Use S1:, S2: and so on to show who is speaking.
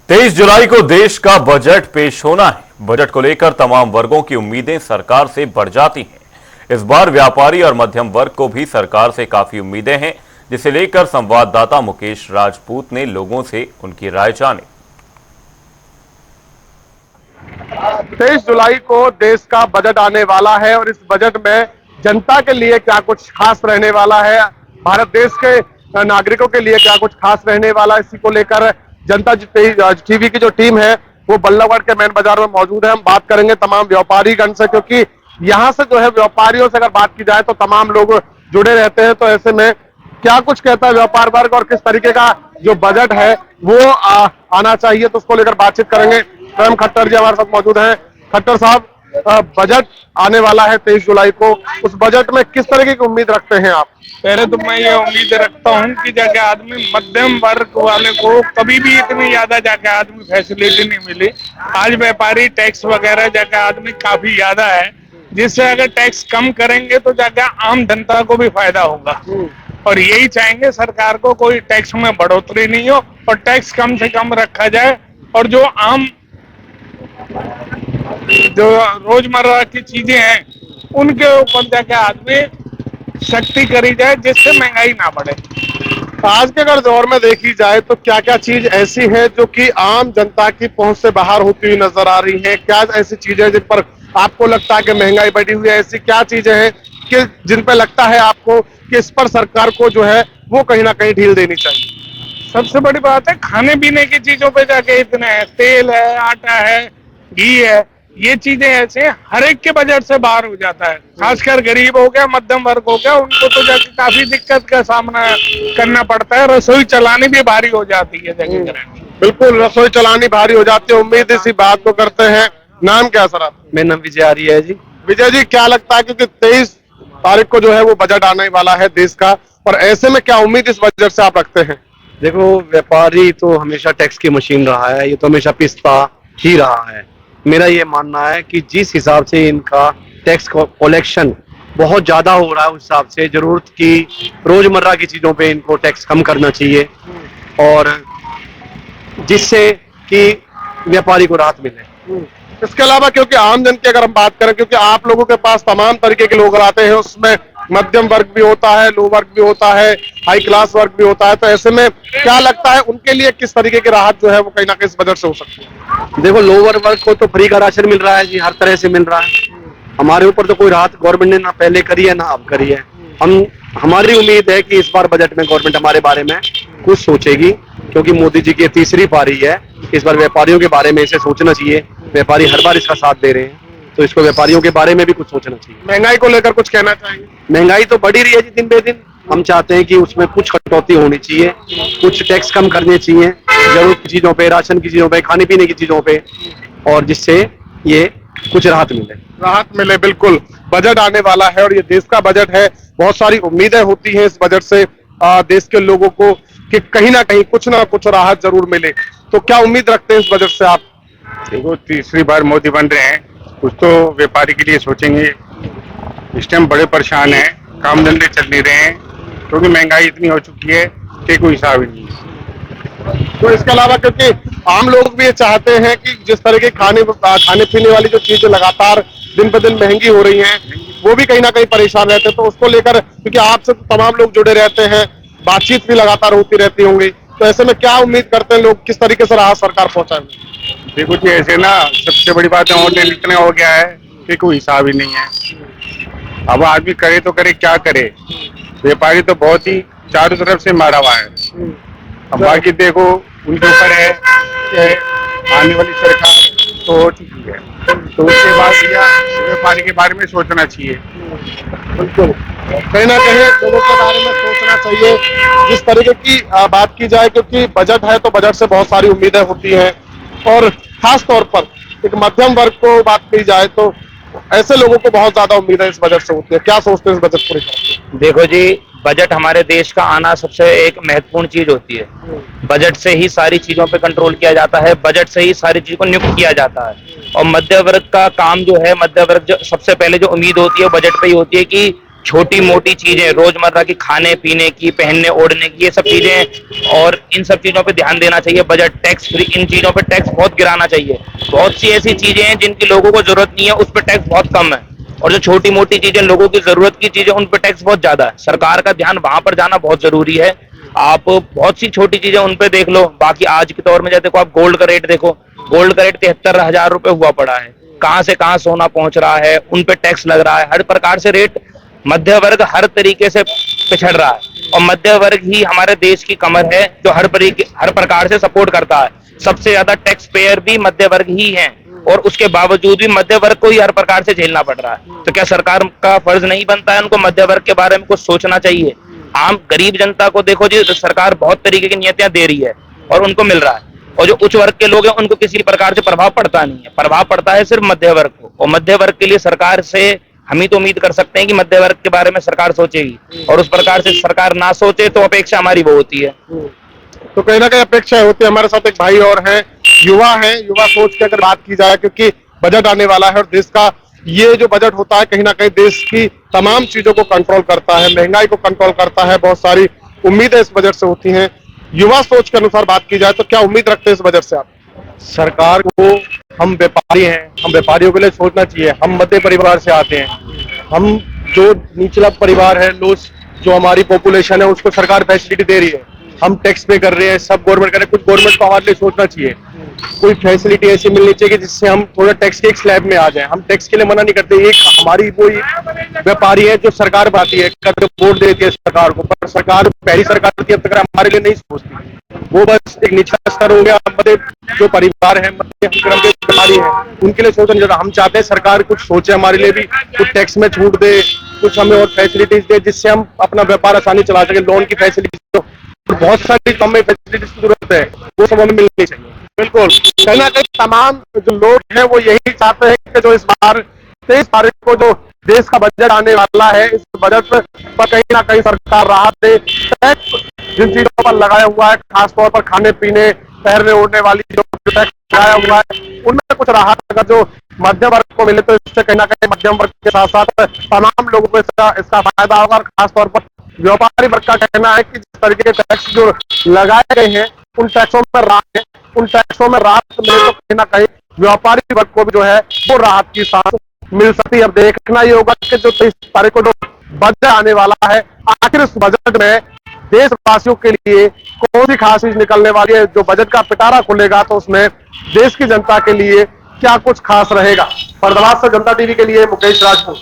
S1: 23 जुलाई को देश का बजट पेश होना है। बजट को लेकर तमाम वर्गों की उम्मीदें सरकार से बढ़ जाती हैं। इस बार व्यापारी और मध्यम वर्ग को भी सरकार से काफी उम्मीदें हैं, जिसे लेकर संवाददाता मुकेश राजपूत ने लोगों से उनकी राय जानी।
S2: 23 जुलाई को देश का बजट आने वाला है और इस बजट में जनता के लिए क्या कुछ खास रहने वाला है, भारत देश के नागरिकों के लिए क्या कुछ खास रहने वाला है, इसी को लेकर जनता टीवी की जो टीम है वो बल्लभगढ़ के मेन बाजार में मौजूद है। हम बात करेंगे तमाम व्यापारीगण से, क्योंकि यहाँ से जो है व्यापारियों से अगर बात की जाए तो तमाम लोग जुड़े रहते हैं। तो ऐसे में क्या कुछ कहता है व्यापार वर्ग और किस तरीके का जो बजट है वो आना चाहिए, तो उसको लेकर बातचीत करेंगे। स्वयं खट्टर जी हमारे साथ मौजूद हैं। खट्टर साहब, बजट आने वाला है 23 जुलाई को, उस बजट में किस तरीके की उम्मीद रखते हैं आप?
S3: पहले तो मैं ये उम्मीद रखता हूँ कि जाके आदमी मध्यम वर्ग वाले को कभी भी इतनी ज्यादा जाके आदमी फैसिलिटी नहीं मिली। आज व्यापारी टैक्स वगैरह जाके आदमी काफी ज्यादा है, जिससे अगर टैक्स कम करेंगे तो जाके आम जनता को भी फायदा होगा। और यही चाहेंगे सरकार को कोई टैक्स में बढ़ोतरी नहीं हो और टैक्स कम से कम रखा जाए, और जो आम जो रोजमर्रा की चीजें हैं उनके ऊपर जाके आदमी सख्ती करी जाए, जिससे महंगाई ना बढ़े।
S2: आज के अगर दौर में देखी जाए तो क्या क्या चीज ऐसी है जो कि आम जनता की पहुंच से बाहर होती हुई नजर आ रही है? क्या ऐसी चीजें हैं जिन पर आपको लगता है कि महंगाई बढ़ी हुई है? ऐसी क्या चीजें हैं कि जिन पर लगता है आपको कि इस पर सरकार को जो है वो कहीं ना कहीं ढील देनी चाहिए?
S3: सबसे बड़ी बात है खाने पीने की चीजों पे जाके इतने है, तेल है, आटा है, घी है, ये चीजें ऐसे हर एक के बजट से बाहर हो जाता है। खासकर गरीब हो गया, मध्यम वर्ग हो गया, उनको तो जाके काफी दिक्कत का सामना करना पड़ता है। रसोई चलानी भी भारी हो जाती है जगह।
S2: बिल्कुल, रसोई चलानी भारी हो जाती है। उम्मीद इसी बात को करते हैं। नाम क्या सर आप?
S4: मेरा नाम विजय आर्य है जी।
S2: विजय जी, क्या लगता है क्योंकि 23 तारीख को जो है वो बजट आने वाला है देश का, और ऐसे में क्या उम्मीद इस बजट से आप रखते हैं?
S4: देखो, व्यापारी तो हमेशा टैक्स की मशीन रहा है, ये तो हमेशा पिसता ही रहा है। मेरा ये मानना है कि जिस हिसाब से इनका टैक्स कलेक्शन बहुत ज्यादा हो रहा है, उस हिसाब से जरूरत की रोजमर्रा की चीजों पे इनको टैक्स कम करना चाहिए, और जिससे कि व्यापारी को राहत मिले।
S2: इसके अलावा क्योंकि आम जन की अगर हम बात करें, क्योंकि आप लोगों के पास तमाम तरीके के लोग आते हैं, उसमें मध्यम वर्ग भी होता है, लो वर्ग भी होता है, हाई क्लास वर्ग भी होता है, तो ऐसे में क्या लगता है उनके लिए किस तरीके की राहत जो है वो कहीं ना कहीं इस बजट से हो सकती है?
S4: देखो, लोअर वर्ग को तो फ्री का राशन मिल रहा है जी, हर तरह से मिल रहा है। हमारे ऊपर तो कोई राहत गवर्नमेंट ने ना पहले करी है ना अब करी है। हमारी उम्मीद है कि इस बार बजट में गवर्नमेंट हमारे बारे में कुछ सोचेगी, क्योंकि मोदी जी की तीसरी पारी है। इस बार व्यापारियों के बारे में इसे सोचना चाहिए। व्यापारी हर बार इसका साथ दे रहे हैं, तो इसको व्यापारियों के बारे में भी कुछ सोचना चाहिए।
S2: महंगाई को लेकर कुछ कहना चाहिए?
S4: महंगाई तो बढ़ी रही है जी दिन बे दिन। हम चाहते हैं कि उसमें कुछ कटौती होनी चाहिए, कुछ टैक्स कम करने चाहिए जरूरत की चीजों पे, राशन की चीजों पे, खाने पीने की चीजों पे, और जिससे ये कुछ राहत मिले।
S2: बिल्कुल, बजट आने वाला है और ये देश का बजट है। बहुत सारी उम्मीदें होती हैं इस बजट से देश के लोगों को कि कहीं ना कहीं कुछ ना कुछ राहत जरूर मिले। तो क्या उम्मीद रखते हैं इस बजट से आप?
S3: देखो, तीसरी बार मोदी बन रहे हैं, कुछ तो व्यापारी के लिए सोचेंगे। इस टाइम बड़े परेशान हैं, काम धंधे चल नहीं रहे हैं, क्योंकि महंगाई इतनी हो चुकी है कि कोई हिसाब ही नहीं है।
S2: तो इसके अलावा क्योंकि आम लोग भी ये चाहते हैं कि जिस तरह के खाने पीने वाली जो चीजें लगातार दिन ब दिन महंगी हो रही हैं, वो भी कहीं ना कहीं परेशान रहते हैं, तो उसको लेकर क्योंकि आपसे तो तमाम लोग जुड़े रहते हैं, बातचीत भी लगातार होती रहती होंगी, तो ऐसे में क्या उम्मीद करते हैं लोग, किस तरीके से राहत सरकार पहुंचाएगी?
S3: देखो जी, ऐसे ना सबसे बड़ी बात है ऑनलाइन इतना हो गया है कि कोई हिसाब ही नहीं है। अब आदमी करे तो करे क्या करे, व्यापारी तो बहुत ही चारों तरफ से मारा हुआ है। अब बाकी देखो उनके ऊपर है कि आने वाली सरकार तो हो चुकी है, तो उसके बाद व्यापारी के बारे में सोचना चाहिए।
S2: बिल्कुल, कहीं ना कहीं लोगों के बारे में सोचना चाहिए जिस तरीके की बात की जाए, क्योंकि बजट है तो बजट से बहुत सारी उम्मीदें होती हैं, और खास तौर पर एक मध्यम वर्ग को बात की जाए तो ऐसे लोगों को बहुत ज्यादा उम्मीदें इस बजट से होती है। क्या सोचते हैं इस बजट को लेकर?
S5: देखो जी, बजट हमारे देश का आना सबसे एक महत्वपूर्ण चीज होती है। बजट से ही सारी चीजों पे कंट्रोल किया जाता है, बजट से ही सारी चीज को नियुक्त किया जाता है। और मध्य वर्ग का काम जो है, मध्य वर्ग जो सबसे पहले जो उम्मीद होती है बजट पे ही होती है कि छोटी मोटी चीजें, रोजमर्रा की खाने पीने की, पहनने ओढ़ने की, ये सब चीजें, और इन सब चीजों पे ध्यान देना चाहिए। बजट, टैक्स फ्री, इन चीजों पे टैक्स बहुत गिराना चाहिए। बहुत सी ऐसी चीजें हैं जिनकी लोगों को जरूरत नहीं है, उस पर टैक्स बहुत कम है, और जो छोटी मोटी चीजें, लोगों की जरूरत की चीजें, उन पर टैक्स बहुत ज्यादा है। सरकार का ध्यान वहां पर जाना बहुत जरूरी है। आप बहुत सी छोटी चीजें उन पे देख लो। बाकी आज के दौर में जैसे देखो, आप गोल्ड का रेट देखो, गोल्ड का रेट 73,000 रुपए हुआ पड़ा है। कहां से कहां सोना पहुंच रहा है, उन पे टैक्स लग रहा है, हर प्रकार से रेट, मध्य वर्ग हर तरीके से पिछड़ रहा है, और मध्य वर्ग ही हमारे देश की कमर है, जो हर प्रकार से सपोर्ट करता है। सबसे ज्यादा टैक्स पेयर भी मध्य वर्ग ही है, और उसके बावजूद भी मध्य वर्ग को ही हर प्रकार से झेलना पड़ रहा है। तो क्या सरकार का फर्ज नहीं बनता है उनको मध्य वर्ग के बारे में कुछ सोचना चाहिए? आम गरीब जनता को देखो जी, सरकार बहुत तरीके की नियतियां दे रही है और उनको मिल रहा है, और जो उच्च वर्ग के लोग हैं उनको किसी प्रकार से प्रभाव पड़ता नहीं है। प्रभाव पड़ता है सिर्फ मध्य वर्ग को, और मध्य वर्ग के लिए सरकार से हम ही तो उम्मीद कर सकते हैं कि मध्य वर्ग के बारे में सरकार सोचेगी, और उस प्रकार से सरकार ना सोचे तो अपेक्षा हमारी वो होती है।
S2: तो कहीं ना कहीं अपेक्षा होती है। हमारे साथ एक भाई और हैं, युवा हैं, युवा सोच की अगर बात की जाए, क्योंकि बजट आने वाला है और देश का ये जो बजट होता है कहीं ना कहीं देश की तमाम चीजों को कंट्रोल करता है, महंगाई को कंट्रोल करता है, बहुत सारी उम्मीदें इस बजट से होती हैं। युवा सोच के अनुसार बात की जाए तो क्या उम्मीद रखते हैं इस बजट से आप?
S4: सरकार को, हम व्यापारी हैं, हम व्यापारियों के लिए सोचना चाहिए। हम मध्य परिवार से आते हैं, हम जो निचला परिवार है, लोग जो हमारी पॉपुलेशन है, उसको सरकार फैसिलिटी दे रही है, हम टैक्स पे कर रहे हैं, सब गवर्नमेंट कर रहे हैं। कुछ गवर्नमेंट को हमारे लिए सोचना चाहिए, कोई फैसिलिटी ऐसी मिलनी चाहिए कि जिससे हम थोड़ा टैक्स के एक स्लैब में आ जाए। हम टैक्स के लिए मना नहीं करते, एक हमारी कोई व्यापारी है जो सरकार बनाती है, कर वोट देती है सरकार को, पर सरकार पहली सरकार थी, अब तक हमारे लिए नहीं सोचती। वो बस एक निचला स्तर हो गया। मध्य जो परिवार है, मध्य क्रम के व्यापारी है, उनके लिए सोचना चाहिए। हम चाहते हैं सरकार कुछ सोचे हमारे लिए भी, कुछ टैक्स में छूट दे, कुछ हमें और फैसिलिटीज दे, जिससे हम अपना व्यापार आसानी चला सके। लोन की फैसिलिटी, बहुत सारी कम फैसिलिटीज की जरूरत है, वो सब हमें मिलनी चाहिए।
S2: बिल्कुल, कहीं ना कहीं तमाम जो लोग हैं वो यही चाहते हैं कि जो इस बार 23 तारीख को जो देश का बजट आने वाला है, इस बजट पर कहीं ना कहीं सरकार राहत दे। टैक्स जिन चीजों पर लगाया हुआ है, खासतौर पर खाने पीने, पहनने ओढ़ने वाली जो टैक्स लगाया हुआ है, उनमें कुछ राहत अगर जो मध्यम वर्ग को मिले तो इससे कहीं ना कहीं मध्यम वर्ग के साथ साथ तमाम लोगों को इसका फायदा होगा। और खासतौर पर व्यापारी वर्ग का कहना है कि जिस तरीके के टैक्स जो लगाए गए हैं, उन टैक्सों में राहत है, उन टैक्सों में राहत मिले तो कहीं ना कहीं व्यापारी वर्ग को भी जो है वो राहत की सांस मिल सकती है। अब देखना ही होगा कि जो 23 तारीख को जो बजट आने वाला है, आखिर इस बजट में देशवासियों के लिए कौन सी खास चीज निकलने वाली है। जो बजट का पिटारा खुलेगा तो उसमें देश की जनता के लिए क्या कुछ खास रहेगा। फरदाबाद से जनता टीवी के लिए मुकेश राजपूत।